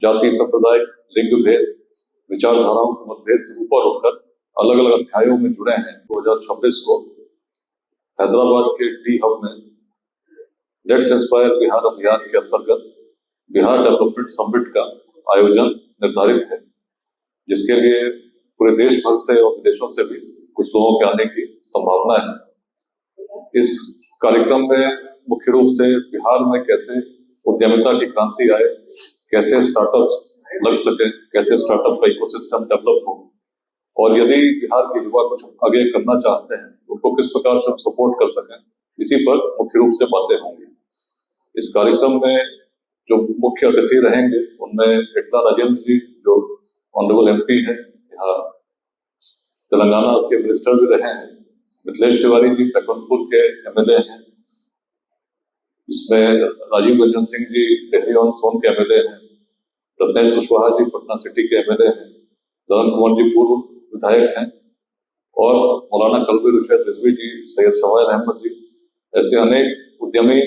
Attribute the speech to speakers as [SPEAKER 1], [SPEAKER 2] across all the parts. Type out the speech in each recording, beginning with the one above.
[SPEAKER 1] जाति, संप्रदाय, लिंग भेद, विचारधाराओं के मतभेद से ऊपर उठकर अलग अलग अध्यायों में जुड़े हैं। 2026 को हैदराबाद के टी हब में लेट्स इंस्पायर बिहार अभियान के अंतर्गत बिहार डेवलपमेंट समिट का आयोजन निर्धारित है, जिसके लिए पूरे देश भर से और विदेशों से भी कुछ लोगों के आने की संभावना है। इस कार्यक्रम में मुख्य रूप से बिहार में कैसे उद्यमिता की क्रांति आए, कैसे स्टार्टअप्स लग सके, कैसे स्टार्टअप का इकोसिस्टम डेवलप हो, और यदि बिहार के युवा कुछ आगे करना चाहते हैं तो उनको किस प्रकार से हम सपोर्ट कर सकें, इसी पर मुख्य रूप से बातें होंगी। इस कार्यक्रम में जो मुख्य अतिथि रहेंगे उनमें एटला राजेंद्र जी, जो ऑनरेबल एमपी है, यहाँ तेलंगाना के मिनिस्टर भी रहे हैं, मिथिलेश तिवारी जी लखनपुर के एमएलए हैं, इसमें राजीव रंजन सिंह जी डेहरी ऑन सोन के एमएलए हैं, रत्नेश कुशवाहा जी पटना सिटी के एमएलए हैं, ददन कुमार जी पूर्व विधायक हैं, और मौलाना कल्बी रुशैद रिजवी जी, सैयद शवायल अहमद जी, ऐसे अनेक उद्यमी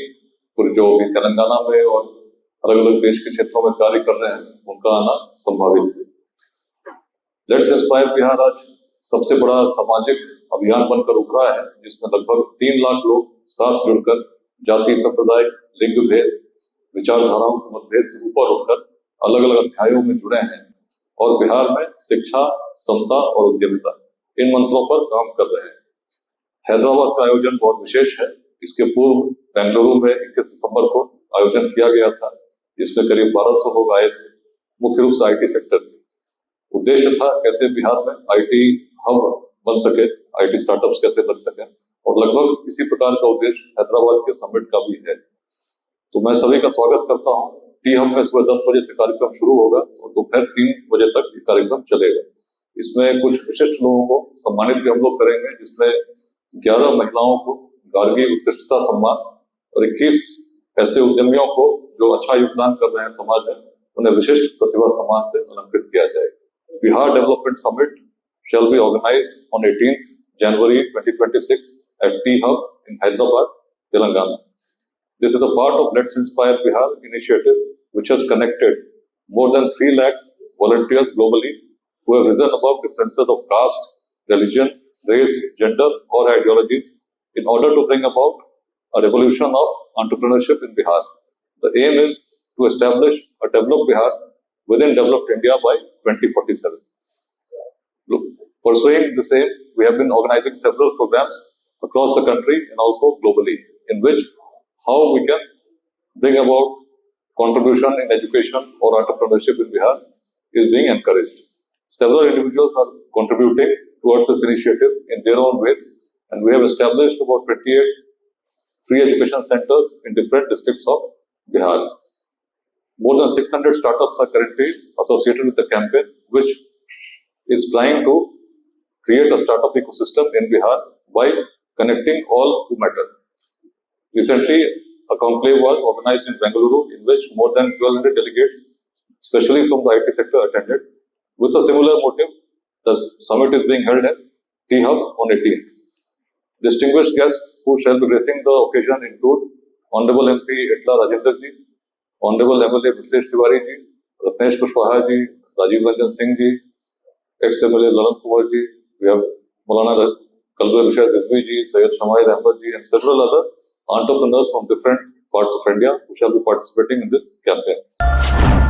[SPEAKER 1] जो भी तेलंगाना में और अलग अलग देश के क्षेत्रों में कार्य कर रहे हैं, उनका आना संभावित है। लेट्स इंस्पायर बिहार आज सबसे बड़ा सामाजिक अभियान बनकर उभरा है, जिसमें लगभग 3 लाख लोग साथ जुड़कर जाति, संप्रदाय, लिंग भेद, विचारधाराओं के मतभेद से ऊपर उठकर अलग अलग अध्यायों में जुड़े हैं और बिहार में शिक्षा, समता और उद्यमिता इन मंत्रों पर काम कर रहे हैं। हैदराबाद का आयोजन बहुत विशेष है। इसके पूर्व बेंगलुरु में 21 दिसंबर को आयोजन किया गया था, जिसमें करीब 1200 लोग आए थे, मुख्य रूप से आईटी सेक्टर के। उद्देश्य था कैसे बिहार में आईटी हब बन सके, आईटी स्टार्टअप्स कैसे लग सके, और लगभग इसी प्रकार का उद्देश्य हैदराबाद के समिट का भी है। तो मैं सभी का स्वागत करता हूँ। टी हब में सुबह 10 बजे से कार्यक्रम शुरू होगा और दोपहर 3 बजे तक ये कार्यक्रम चलेगा। इसमें कुछ विशिष्ट लोगों को सम्मानित भी हम लोग करेंगे, जिसमें 11 महिलाओं को गार्गी उत्कृष्टता सम्मान और 21 ऐसे उद्यमियों को जो अच्छा योगदान कर रहे हैं समाज में, उन्हें विशिष्ट प्रतिभा सम्मान से अलंकृत किया जाएगा। Bihar development summit shall be organized on 18th January 2026 at T Hub in Hyderabad, Telangana. This is a part of Let's Inspire Bihar initiative, which has connected more than 3 lakh volunteers globally who have risen above differences of caste, religion, race, gender, or ideologies in order to bring about a revolution of entrepreneurship in Bihar. The aim is to establish a developed Bihar within developed India by 2047. Pursuing the same, we have been organizing several programs across the country and also globally, in which how we can bring about contribution in education or entrepreneurship in Bihar is being encouraged. Several individuals are contributing towards this initiative in their own ways, and we have established about 28 free education centers in different districts of Bihar. More than 600 startups are currently associated with the campaign, which is trying to create a startup ecosystem in Bihar by connecting all who matter. Recently, a conclave was organized in Bengaluru, in which more than 1,200 delegates, especially from the IT sector, attended. With a similar motive, the summit is being held at T Hub on 18th. Distinguished guests who shall be gracing the occasion include Honorable MP Etla Rajendra ji, Honorable MLA Mithilesh Tiwari ji, Ratnesh Kushwaha ji, Rajiv Ranjan Singh ji, ex-MLA Lalan Kumar ji, we have Maulana Kalbir Rushad Rizvi ji, Sayyid Shamail Ahmad ji, and several other entrepreneurs from different parts of India who shall be participating in this campaign.